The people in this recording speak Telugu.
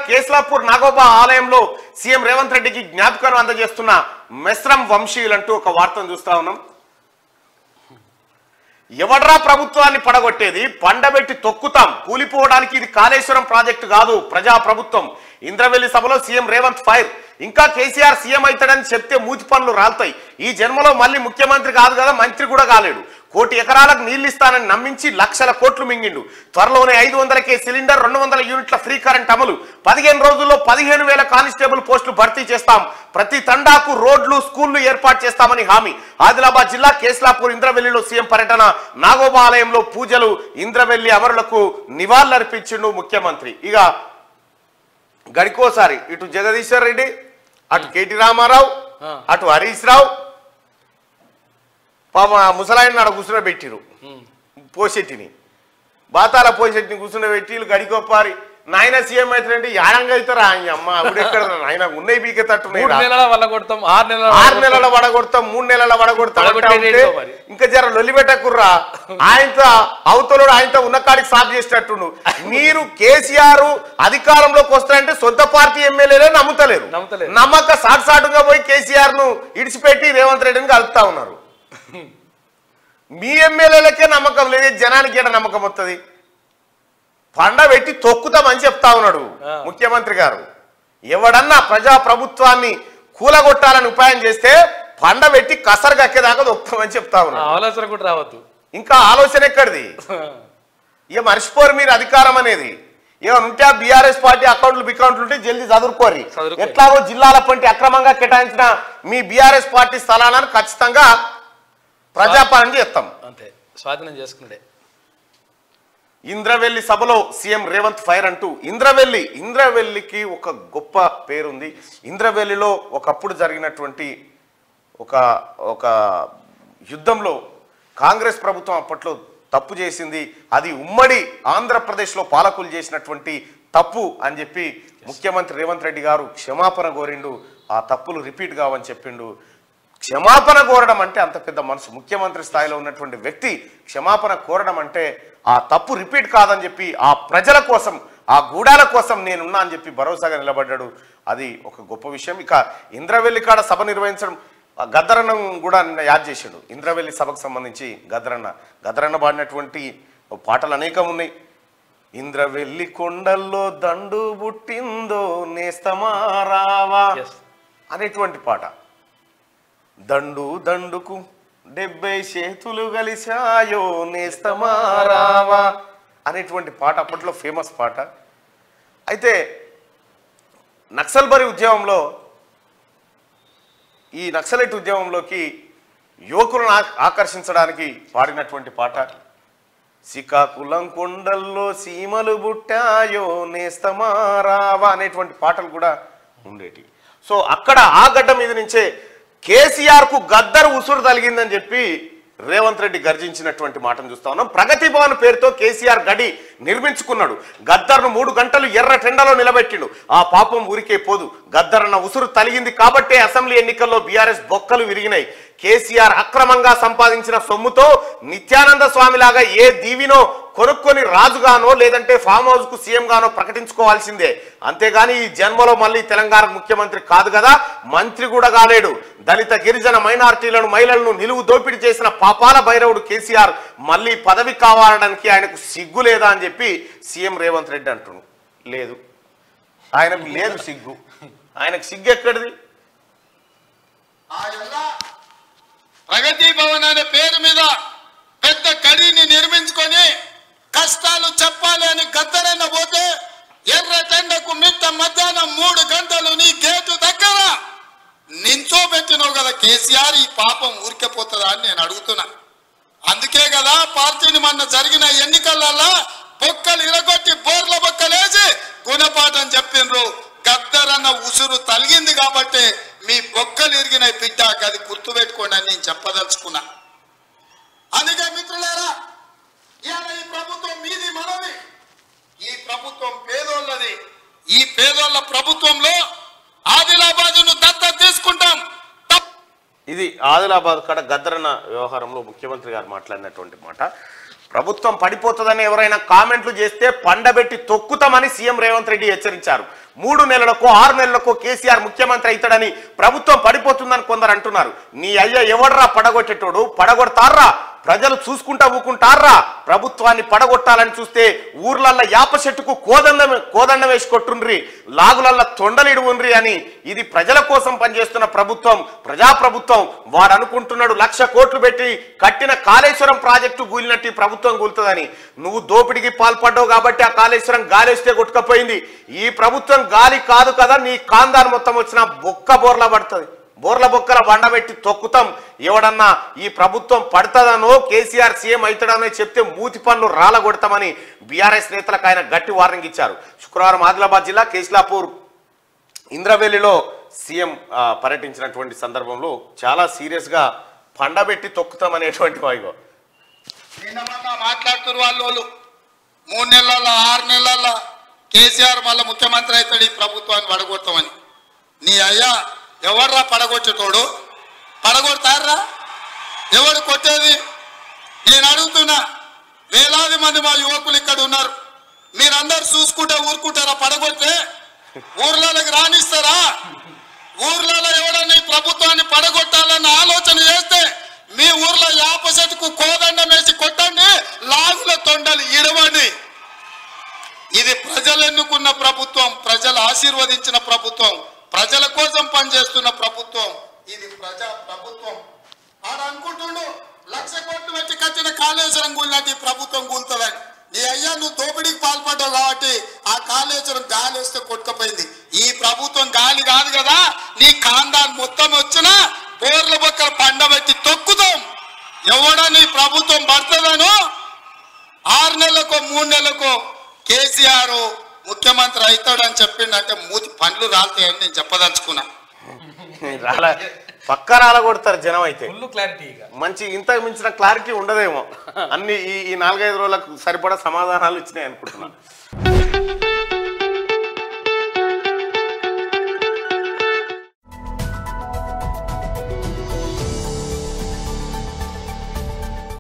కేస్లాపూర్ నాగోబా ఆలయంలో సీఎం రేవంత్ రెడ్డికి జ్ఞాపకాన్ని అందజేస్తున్న మెస్రం వంశీయులంటూ ఒక వార్తను చూస్తా ఉన్నాం. ఎవడ్రా ప్రభుత్వాన్ని పడగొట్టేది, పండబెట్టి తొక్కుతాం, కూలిపోవడానికి ఇది కాళేశ్వరం ప్రాజెక్టు కాదు, ప్రజా ప్రభుత్వం. ఇంద్రవెల్లి సభలో సీఎం రేవంత్ ఫైర్. ఇంకా కేసీఆర్ సీఎం అవుతాడని చెప్తే మూతి పనులు రాలుతాయి. ఈ జన్మలో మళ్ళీ ముఖ్యమంత్రి కాదు కదా, మంత్రి కూడా కాలేడు. 1 కోటి ఎకరాలకు నీళ్లు ఇస్తానని నమ్మించి లక్షల కోట్లు మింగిండు. త్వరలోనే 500కే సిలిండర్, 200 యూనిట్ల ఫ్రీ కరెంట్ అమలు. 15 రోజుల్లో 15,000 కానిస్టేబుల్ పోస్టులు భర్తీ చేస్తాం. ప్రతి తండాకు రోడ్లు, స్కూళ్లు ఏర్పాటు చేస్తామని హామీ. ఆదిలాబాద్ జిల్లా కేస్లాపూర్ ఇంద్రవెల్లిలో సీఎం పర్యటన, నాగోబా ఆలయంలో పూజలు, ఇంద్రవెల్లి అమరులకు నివాళులర్పించిండు ముఖ్యమంత్రి. ఇక గడికోసారి ఇటు జగదీశ్వర్ రెడ్డి, అటు కేటీ రామారావు, అటు హరీష్ రావు, పాప ముసలాయిని నాడ కూర్చునబెట్టిరు. పోషెట్టిని బాతాల పోషెట్టిని కూర్చునబెట్టి గడికోపారి నాయన సీఎం అవుతారంటే యానంగా అవుతారా అమ్మ అప్పుడెక్కడ నాయన ఉన్నాయి బీకే తట్టు 6 నెలల వడగొడతాం, 3 నెలల వడగొడతాం. ఇంకా జర లొల్లిపెట్టకుర్రా, ఆయనతో అవతలోడు ఆయనతో ఉన్న కాడికి సాఫ్ చేసేటట్టుండు. మీరు కేసీఆర్ అధికారంలోకి వస్తారంటే సొంత పార్టీ ఎమ్మెల్యేలే నమ్ముతలేరు. నమ్మక సాటుగా పోయి కేసీఆర్ ను ఇడిచిపెట్టి రేవంత్ రెడ్డిని కలుపుతా ఉన్నారు. మీ ఎమ్మెల్యేలకే నమ్మకం లేదు, జనానికి ఏడ నమ్మకం వస్తుంది? పండబెట్టి తొక్కుతామని చెప్తా ఉన్నాడు ముఖ్యమంత్రి గారు. ఎవడన్నా ప్రజా ప్రభుత్వాన్ని కూలగొట్టాలని ఉపాయం చేస్తే పండబెట్టి కసరు కక్కేదాకా తొక్కుతామని చెప్తా ఉన్నాడు. ఆలోచన కూడా రావద్దు. ఇంకా ఆలోచన ఎక్కడిది? ఇక మర్చిపోరు మీరు అధికారం అనేది. ఏమైనా ఉంటే ఆ బీఆర్ఎస్ పార్టీ అకౌంట్లు ఉంటే జల్దీ చదువుకోరి. ఎట్లాగో జిల్లాల పంటి అక్రమంగా కేటాయించిన మీ బీఆర్ఎస్ పార్టీ స్థలాలను ఖచ్చితంగా ప్రజాపాలన చేస్తాం. అంతే, స్వాధీనం చేసుకున్నాడే. ఇంద్రవెల్లి సభలో సీఎం రేవంత్ ఫైర్ అంటూ ఇంద్రవెల్లికి ఒక గొప్ప పేరుంది. ఇంద్రవెల్లిలో ఒకప్పుడు జరిగినటువంటి ఒక యుద్ధంలో కాంగ్రెస్ ప్రభుత్వం అప్పట్లో తప్పు చేసింది. అది ఉమ్మడి ఆంధ్రప్రదేశ్లో పాలకులు చేసినటువంటి తప్పు అని చెప్పి ముఖ్యమంత్రి రేవంత్ రెడ్డి గారు క్షమాపణ కోరిండు. ఆ తప్పులు రిపీట్ కావని చెప్పిండు. క్షమాపణ కోరడం అంటే అంత పెద్ద మనసు. ముఖ్యమంత్రి స్థాయిలో ఉన్నటువంటి వ్యక్తి క్షమాపణ కోరడం అంటే ఆ తప్పు రిపీట్ కాదని చెప్పి ఆ ప్రజల కోసం, ఆ గూడాల కోసం నేనున్నా అని చెప్పి భరోసాగా నిలబడ్డాడు. అది ఒక గొప్ప విషయం. ఇక ఇంద్రవెల్లి కాడ సభ నిర్వహించడం, గద్దరన్న కూడా యాద్ చేశాడు. ఇంద్రవెల్లి సభకు సంబంధించి గద్దరన్న పాడినటువంటి పాటలు అనేకం ఉన్నాయి. ఇంద్రవెల్లి కొండల్లో దండు బుట్టిందో నేస్తమారావా అనేటువంటి పాట. దండుకు 70 చేతులు కలిశాయో నేస్తమారావా అనేటువంటి పాట అప్పట్లో ఫేమస్ పాట. అయితే నక్సల్బరీ ఉద్యమంలో, ఈ నక్సలైట్ ఉద్యమంలోకి యువకులను ఆకర్షించడానికి పాడినటువంటి పాట. శ్రీకాకుళం కొండల్లో సీమలు బుట్టాయో నేస్తమారావా అనేటువంటి పాటలు కూడా ఉండేటి. సో అక్కడ ఆ గడ్డ మీద నుంచే కేసీఆర్ కు గద్దరు ఉసురు తగిలిందని చెప్పి రేవంత్ రెడ్డి గర్జించినటువంటి మాటను చూస్తా ఉన్నాం. ప్రగతి భవన్ పేరుతో కేసీఆర్ గడి నిర్మించుకున్నాడు. గద్దర్ను 3 గంటలు ఎర్ర టెండలో నిలబెట్టిండు. ఆ పాపం ఊరికే పోదు. గద్దరన్న ఉసురు తలిగింది కాబట్టే అసెంబ్లీ ఎన్నికల్లో బీఆర్ఎస్ బొక్కలు విరిగినాయి. కేసీఆర్ అక్రమంగా సంపాదించిన సొమ్ముతో నిత్యానంద స్వామిలాగా ఏ దీవినో కొనుక్కొని రాజుగానో లేదంటే ఫామ్ హౌస్ కు సీఎం గానో ప్రకటించుకోవాల్సిందే. అంతేగాని ఈ జన్మలో మళ్ళీ తెలంగాణ ముఖ్యమంత్రి కాదు కదా, మంత్రి కూడా కాలేడు. దళిత, గిరిజన, మైనార్టీలను, మహిళలను నిలువు దోపిడీ చేసిన పాపాల భైరవుడు కేసీఆర్ మళ్ళీ పదవి కావాలడానికి ఆయనకు సిగ్గు లేదా అని చెప్పి సీఎం రేవంత్ రెడ్డి అంటున్నాడు. లేదు, ఆయనకు లేదు సిగ్గు. ఆయనకు సిగ్గు ఎక్కడిది? ప్రగతి భవన్ అనే పేరు మీద పెద్ద గడిని నిర్మించుకొని కష్టాలు చెప్పాలి అని గద్దరన్న పోతే ఎర్ర టెండకు మిట్ట మధ్యాహ్నం 3 గంటలు నీ గేటు దగ్గర నించోబెట్టినావు కదా కేసీఆర్. ఈ పాపం ఊరికపోతుందా అని నేను అడుగుతున్నా. అందుకే కదా పార్టీని మొన్న జరిగిన ఎన్నికలలో బొక్కలు ఇరగొట్టి బోర్ల బొక్కలేసి గుణపాఠం చెప్పిండ్రు. గద్దరన్న ఉసురు తలిగింది కాబట్టి మీ బొక్కలు ఇరిగిన పిట్టాక అది గుర్తుపెట్టుకోండి అని నేను చెప్పదలుచుకున్నా. అందుకే మిత్రులారా, ఇవాళ ఈ ప్రభుత్వం మీది మనది, ఈ ప్రభుత్వం పేదోళ్ళది. ఈ పేదోళ్ళ ప్రభుత్వంలో ఆదిలాబాదును దత్తత తీసుకుంటాం. ఇది ఆదిలాబాద్ కాడ గద్దరన్న వ్యవహారంలో ముఖ్యమంత్రి గారు మాట్లాడినటువంటి మాట. ప్రభుత్వం పడిపోతుందని ఎవరైనా కామెంట్లు చేస్తే పండబెట్టి తొక్కుతామని సీఎం రేవంత్ రెడ్డి హెచ్చరించారు. 3 నెలలకో 6 నెలలకో కేసీఆర్ ముఖ్యమంత్రి అవుతాడని ప్రభుత్వం పడిపోతుందని కొందరు అంటున్నారు. నీ అయ్య ఎవడరా పడగొట్టేటోడు? పడగొడతారా? ప్రజలు చూసుకుంటా ఊకుంటారా? ప్రభుత్వాన్ని పడగొట్టాలని చూస్తే ఊర్లల్లో యాప చెట్టుకు కోదండం వేసి కొట్టుండ్రి, లాగులల్లో తొండలిడు ఉండ్రి అని. ఇది ప్రజల కోసం పనిచేస్తున్న ప్రభుత్వం, ప్రజాప్రభుత్వం. వాడు అనుకుంటున్నాడు 1,00,000 కోట్లు పెట్టి కట్టిన కాళేశ్వరం ప్రాజెక్టు కూలినట్టు ఈ ప్రభుత్వం కూలుతుందని. నువ్వు దోపిడికి పాల్పడ్డావు కాబట్టి ఆ కాళేశ్వరం గాలేస్తే కొట్టుకపోయింది. ఈ ప్రభుత్వం గాలి కాదు కదా, నీ కాందాన్ని మొత్తం వచ్చిన బొక్క బోర్లా పడుతుంది. బోర్ల బొక్కల బండబెట్టి తొక్కుతాం. ఎవడన్నా ఈ ప్రభుత్వం పడుతుందనో కేసీఆర్ సీఎం అవుతాడనో చెప్తే మూతి పనులు రాలగొడతామని బీఆర్ఎస్ నేతలకు ఆయన గట్టి వార్నింగ్ ఇచ్చారు. శుక్రవారం ఆదిలాబాద్ జిల్లా కేస్లాపూర్ ఇంద్రవెల్లిలో సీఎం పర్యటించినటువంటి సందర్భంలో చాలా సీరియస్గా పండబెట్టి తొక్కుతామనేటువంటి వాయిగో మాట్లాడుతున్నారు వాళ్ళు. 3 నెలల్లో 6 నెలల్లో కేసీఆర్ మళ్ళీ ముఖ్యమంత్రి అవుతాడు, ఈ ప్రభుత్వాన్ని పడగొడతామని. నీ అయ్యా ఎవర్రా పడగొచ్చేటోడు? పడగొడతారా? ఎవడు కొట్టేది? నేను అడుగుతున్నా. వేలాది మంది మా యువకులు ఇక్కడ ఉన్నారు. మీరందరూ చూసుకుంటే ఊరుకుంటారా? పడగొడితే ఊర్లలోకి రానిస్తారా? ఊర్లలో ఎవడన్నా ఈ ప్రభుత్వాన్ని పడగొట్టాలన్న ఆలోచన చేస్తే మీ ఊర్లో యాప చెట్టుకు కోదండం వేసి కొట్టండి, లాగుల తొండలు ఇడవండి. ఇది ప్రజలు ఎన్నుకున్న ప్రభుత్వం, ప్రజలు ఆశీర్వదించిన ప్రభుత్వం, ప్రజల కోసం పనిచేస్తున్న ప్రభుత్వం. ఇది ప్రజా ప్రభుత్వం. ఆడ అనుకుంటుండు 1,00,000 కోట్లు పెట్టి కట్టిన కాళేశ్వరం కూలినట్టు ప్రభుత్వం కూలుతుందని. నీ అయ్యా నువ్వు దోపిడీకి పాల్పడ్డావు కాబట్టి ఆ కాళేశ్వరం గాలి వస్తే కొట్టుకుపోయింది. ఈ ప్రభుత్వం గాలి కాదు కదా, నీ కాందాన్ని మొత్తం వచ్చినా బోర్ల బొక్కల పండబెట్టి తొక్కుతాం. ఎవడని ప్రభుత్వం పడుతుందనో 6 నెలలకో 3 నెలలకో కేసీఆర్ ముఖ్యమంత్రి అవుతాడని చెప్పిండంటే మూతి పండ్లు రాలుతాయని నేను చెప్పదలుచుకున్నా. పక్క రాలగొడతారు జనం. అయితే క్లారిటీ మంచి ఇంతకు మించిన క్లారిటీ ఉండదేమో. అన్ని ఈ 4-5 రోజులకు సరిపడా సమాధానాలు ఇచ్చినాయి అనుకుంటున్నాను.